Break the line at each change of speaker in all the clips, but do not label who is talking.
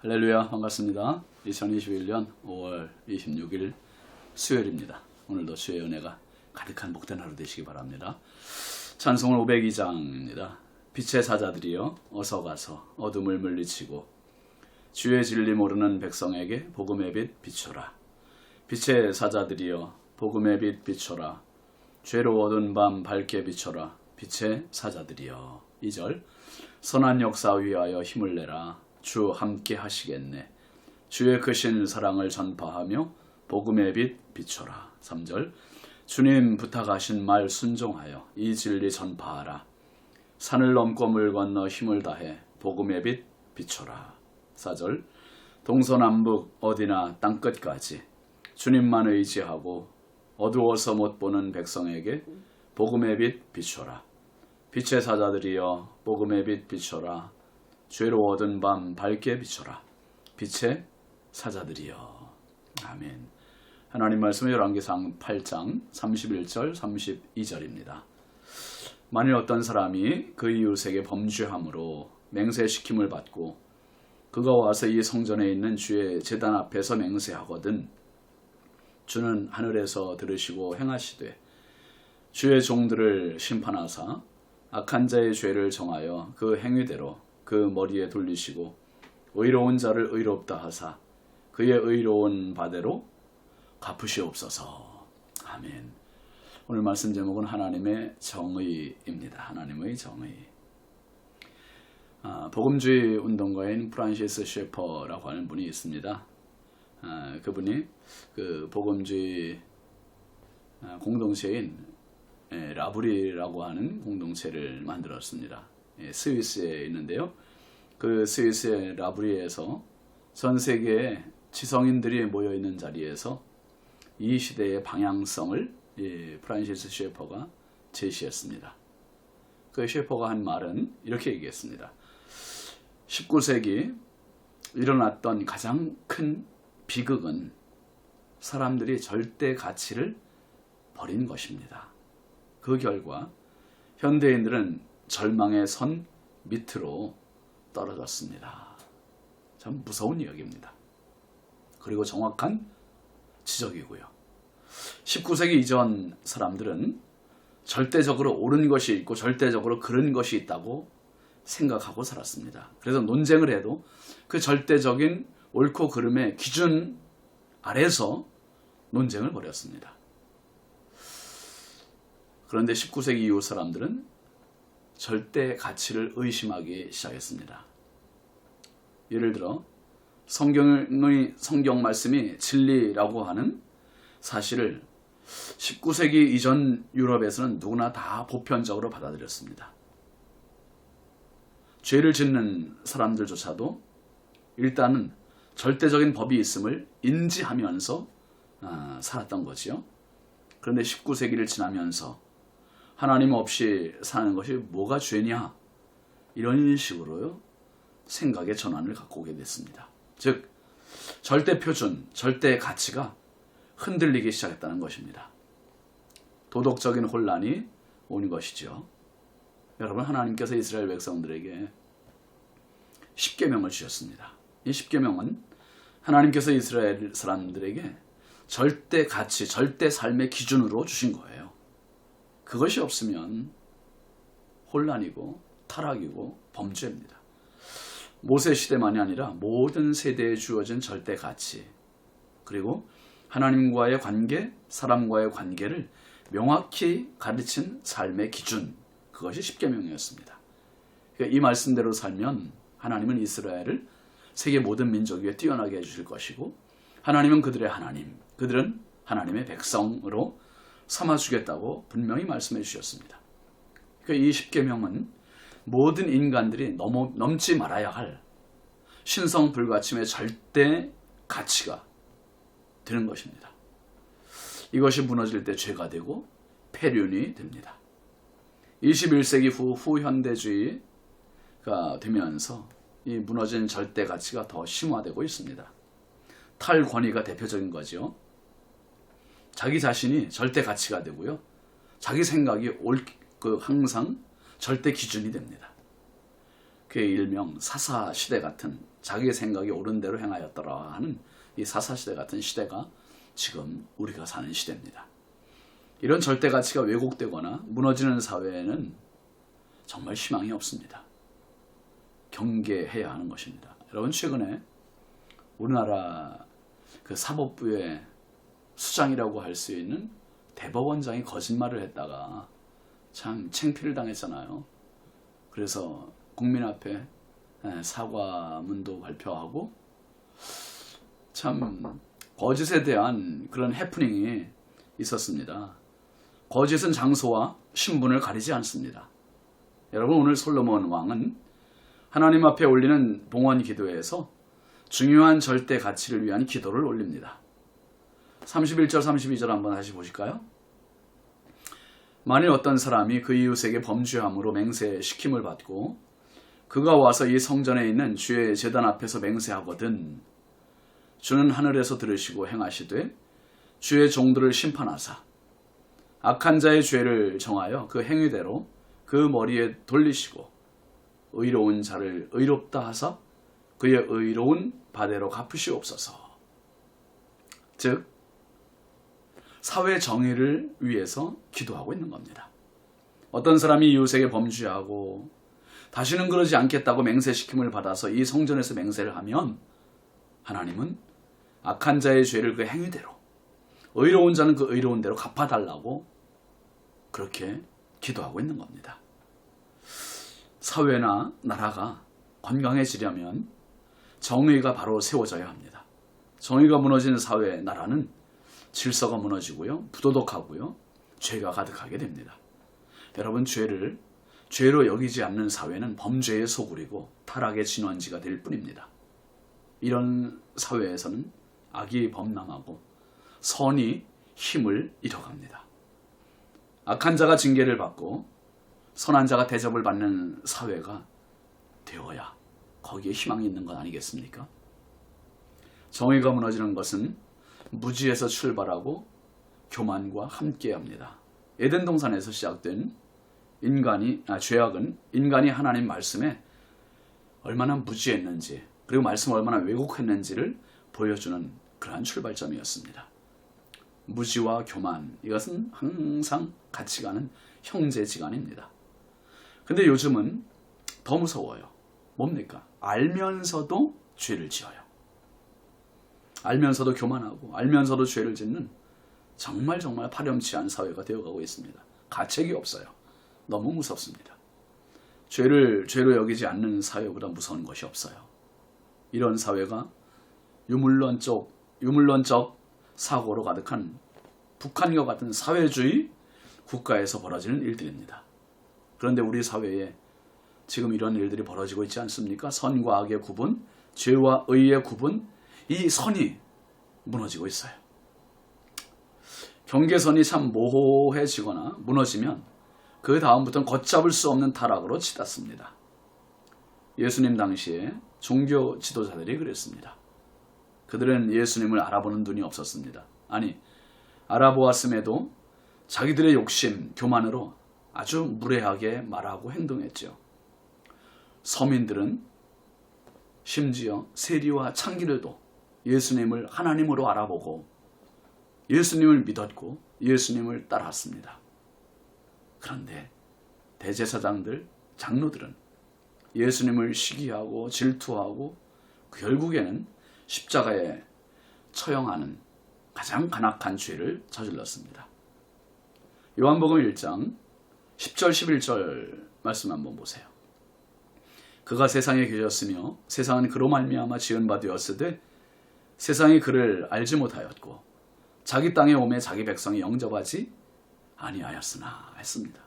할렐루야, 반갑습니다. 2021년 5월 26일 수요일입니다. 오늘도 주의 은혜가 가득한 복된 하루 되시기 바랍니다. 찬송은 502장입니다. 빛의 사자들이여 어서 가서 어둠을 물리치고 주의 진리 모르는 백성에게 복음의 빛 비춰라. 빛의 사자들이여 복음의 빛 비춰라. 죄로 어두운 밤 밝게 비춰라. 빛의 사자들이여. 2절 선한 역사 위하여 힘을 내라. 주 함께 하시겠네. 주의 크신 사랑을 전파하며 복음의 빛 비춰라. 3절 주님 부탁하신 말 순종하여 이 진리 전파하라. 산을 넘고 물 건너 힘을 다해 복음의 빛 비춰라. 4절 동서남북 어디나 땅끝까지 주님만 의지하고 어두워서 못 보는 백성에게 복음의 빛 비춰라. 빛의 사자들이여 복음의 빛 비춰라. 죄로 얻은 밤 밝게 비춰라. 빛의 사자들이여. 아멘. 하나님 말씀은 열왕기상 8장 31절 32절입니다. 만일 어떤 사람이 그 이웃에게 범죄함으로 맹세시킴을 받고 그가 와서 이 성전에 있는 주의 제단 앞에서 맹세하거든 주는 하늘에서 들으시고 행하시되 주의 종들을 심판하사 악한 자의 죄를 정하여 그 행위대로 그 머리에 돌리시고 의로운 자를 의롭다 하사 그의 의로운 바대로 갚으시옵소서. 아멘. 오늘 말씀 제목은 하나님의 정의입니다. 하나님의 정의. 복음주의 운동가인 프란시스 셰퍼라고 하는 분이 있습니다. 그분이 그 복음주의 공동체인 라브리라고 하는 공동체를 만들었습니다. 스위스에 있는데요. 그 스위스의 라브리에서 전 세계의 지성인들이 모여있는 자리에서 이 시대의 방향성을 프란시스 셰퍼가 제시했습니다. 그 셰퍼가 한 말은 이렇게 얘기했습니다. 19세기 일어났던 가장 큰 비극은 사람들이 절대 가치를 버린 것입니다. 그 결과 현대인들은 절망의 선 밑으로 떨어졌습니다. 참 무서운 이야기입니다. 그리고 정확한 지적이고요. 19세기 이전 사람들은 절대적으로 옳은 것이 있고 절대적으로 그른 것이 있다고 생각하고 살았습니다. 그래서 논쟁을 해도 그 절대적인 옳고 그름의 기준 아래서 논쟁을 벌였습니다. 그런데 19세기 이후 사람들은 절대 가치를 의심하기 시작했습니다. 예를 들어 성경 말씀이 진리라고 하는 사실을 19세기 이전 유럽에서는 누구나 다 보편적으로 받아들였습니다. 죄를 짓는 사람들조차도 일단은 절대적인 법이 있음을 인지하면서 살았던 거지요. 그런데 19세기를 지나면서 하나님 없이 사는 것이 뭐가 죄냐? 이런 식으로요. 생각의 전환을 갖고 오게 됐습니다. 즉 절대 표준, 절대 가치가 흔들리기 시작했다는 것입니다. 도덕적인 혼란이 온 것이죠. 여러분, 하나님께서 이스라엘 백성들에게 십계명을 주셨습니다. 이 십계명은 하나님께서 이스라엘 사람들에게 절대 가치, 절대 삶의 기준으로 주신 거예요. 그것이 없으면 혼란이고 타락이고 범죄입니다. 모세 시대만이 아니라 모든 세대에 주어진 절대 가치, 그리고 하나님과의 관계, 사람과의 관계를 명확히 가르친 삶의 기준, 그것이 십계명이었습니다. 그러니까 이 말씀대로 살면 하나님은 이스라엘을 세계 모든 민족 위에 뛰어나게 해주실 것이고 하나님은 그들의 하나님, 그들은 하나님의 백성으로 삼아주겠다고 분명히 말씀해 주셨습니다. 그러니까 이 십계명은 모든 인간들이 넘지 말아야 할 신성불가침의 절대 가치가 되는 것입니다. 이것이 무너질 때 죄가 되고 폐륜이 됩니다. 21세기 후현대주의가 되면서 이 무너진 절대 가치가 더 심화되고 있습니다. 탈권위가 대표적인 거죠. 자기 자신이 절대 가치가 되고요. 자기 생각이 항상 절대 기준이 됩니다. 그의 일명 사사시대 같은 자기 생각이 옳은 대로 행하였더라 하는 이 사사시대 같은 시대가 지금 우리가 사는 시대입니다. 이런 절대가치가 왜곡되거나 무너지는 사회에는 정말 희망이 없습니다. 경계해야 하는 것입니다. 여러분, 최근에 우리나라 그 사법부의 수장이라고 할 수 있는 대법원장이 거짓말을 했다가 참 창피를 당했잖아요. 그래서 국민 앞에 사과문도 발표하고 참 거짓에 대한 그런 해프닝이 있었습니다. 거짓은 장소와 신분을 가리지 않습니다. 여러분, 오늘 솔로몬 왕은 하나님 앞에 올리는 봉헌 기도에서 중요한 절대 가치를 위한 기도를 올립니다. 31절 32절 한번 다시 보실까요? 만일 어떤 사람이 그 이웃에게 범죄함으로 맹세시킴을 받고 그가 와서 이 성전에 있는 주의 제단 앞에서 맹세하거든 주는 하늘에서 들으시고 행하시되 주의 종들을 심판하사 악한 자의 죄를 정하여 그 행위대로 그 머리에 돌리시고 의로운 자를 의롭다 하사 그의 의로운 바대로 갚으시옵소서. 즉 사회 정의를 위해서 기도하고 있는 겁니다. 어떤 사람이 이웃에게 범죄하고 다시는 그러지 않겠다고 맹세시킴을 받아서 이 성전에서 맹세를 하면 하나님은 악한 자의 죄를 그 행위대로 의로운 자는 그 의로운 대로 갚아달라고 그렇게 기도하고 있는 겁니다. 사회나 나라가 건강해지려면 정의가 바로 세워져야 합니다. 정의가 무너지는 사회, 나라는 질서가 무너지고요, 부도덕하고요, 죄가 가득하게 됩니다. 여러분, 죄로 여기지 않는 사회는 범죄의 소굴이고 타락의 진원지가 될 뿐입니다. 이런 사회에서는 악이 범람하고 선이 힘을 잃어갑니다. 악한 자가 징계를 받고 선한 자가 대접을 받는 사회가 되어야 거기에 희망이 있는 것 아니겠습니까? 정의가 무너지는 것은 무지에서 출발하고 교만과 함께합니다. 에덴 동산에서 시작된 죄악은 인간이 하나님 말씀에 얼마나 무지했는지 그리고 말씀을 얼마나 왜곡했는지를 보여주는 그러한 출발점이었습니다. 무지와 교만, 이것은 항상 같이 가는 형제지간입니다. 근데 요즘은 더 무서워요. 뭡니까? 알면서도 죄를 지어요. 알면서도 교만하고 알면서도 죄를 짓는 정말 파렴치한 사회가 되어가고 있습니다. 가책이 없어요. 너무 무섭습니다. 죄로 여기지 않는 사회보다 무서운 것이 없어요. 이런 사회가 유물론적 사고로 가득한 북한과 같은 사회주의 국가에서 벌어지는 일들입니다. 그런데 우리 사회에 지금 이런 일들이 벌어지고 있지 않습니까? 선과 악의 구분, 죄와 의의 구분, 이 선이 무너지고 있어요. 경계선이 참 모호해지거나 무너지면 그 다음부터는 걷잡을 수 없는 타락으로 치닫습니다. 예수님 당시에 종교 지도자들이 그랬습니다. 그들은 예수님을 알아보는 눈이 없었습니다. 아니, 알아보았음에도 자기들의 욕심, 교만으로 아주 무례하게 말하고 행동했죠. 서민들은 심지어 세리와 창기들도 예수님을 하나님으로 알아보고 예수님을 믿었고 예수님을 따랐습니다. 그런데 대제사장들, 장로들은 예수님을 시기하고 질투하고 결국에는 십자가에 처형하는 가장 간악한 죄를 저질렀습니다. 요한복음 1장 10절 11절 말씀 한번 보세요. 그가 세상에 계셨으며 세상은 그로 말미암아 지은 바 되었으되 세상이 그를 알지 못하였고 자기 땅에 오매 자기 백성이 영접하지 아니하였으나 했습니다.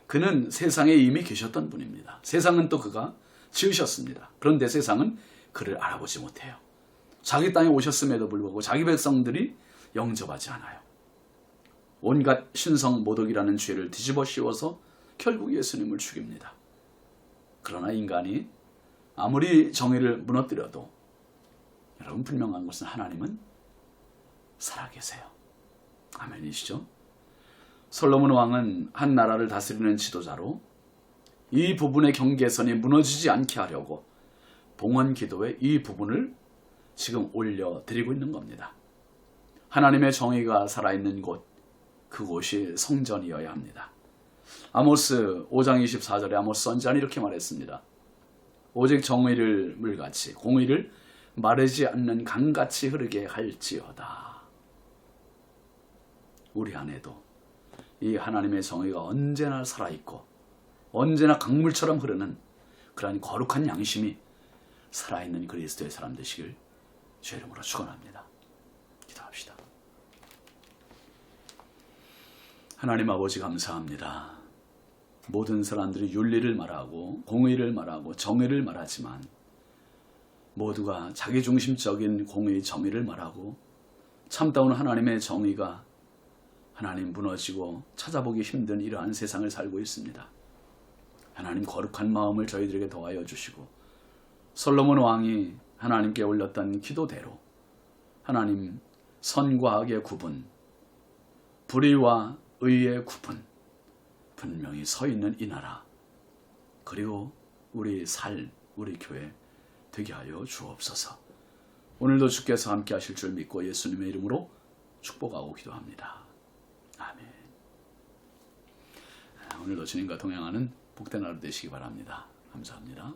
그는 세상에 이미 계셨던 분입니다. 세상은 또 그가 지으셨습니다. 그런데 세상은 그를 알아보지 못해요. 자기 땅에 오셨음에도 불구하고 자기 백성들이 영접하지 않아요. 온갖 신성 모독이라는 죄를 뒤집어 씌워서 결국 예수님을 죽입니다. 그러나 인간이 아무리 정의를 무너뜨려도 여러분, 분명한 것은 하나님은 살아계세요. 아멘이시죠? 솔로몬 왕은 한 나라를 다스리는 지도자로 이 부분의 경계선이 무너지지 않게 하려고 봉헌 기도에 이 부분을 지금 올려드리고 있는 겁니다. 하나님의 정의가 살아있는 곳, 그곳이 성전이어야 합니다. 아모스 5장 24절에 아모스 선지자는 이렇게 말했습니다. 오직 정의를 물같이 공의를 마르지 않는 강같이 흐르게 할지어다. 우리 안에도 이 하나님의 정의가 언제나 살아있고 언제나 강물처럼 흐르는 그러한 거룩한 양심이 살아있는 그리스도의 사람 되시길 주의 이름으로 축원합니다. 기도합시다. 하나님 아버지 감사합니다. 모든 사람들이 윤리를 말하고 공의를 말하고 정의를 말하지만 모두가 자기중심적인 공의 정의를 말하고 참다운 하나님의 정의가 하나님 무너지고 찾아보기 힘든 이러한 세상을 살고 있습니다. 하나님 거룩한 마음을 저희들에게 더하여 주시고 솔로몬 왕이 하나님께 올렸던 기도대로 하나님 선과 악의 구분, 불의와 의의 구분 분명히 서 있는 이 나라 그리고 우리 우리 교회 되게 하여 주옵소서. 오늘도 주께서 함께 하실 줄 믿고 예수님의 이름으로 축복하고 기도합니다. 아멘. 오늘도 주님과 동행하는 복된 하루 되시기 바랍니다. 감사합니다.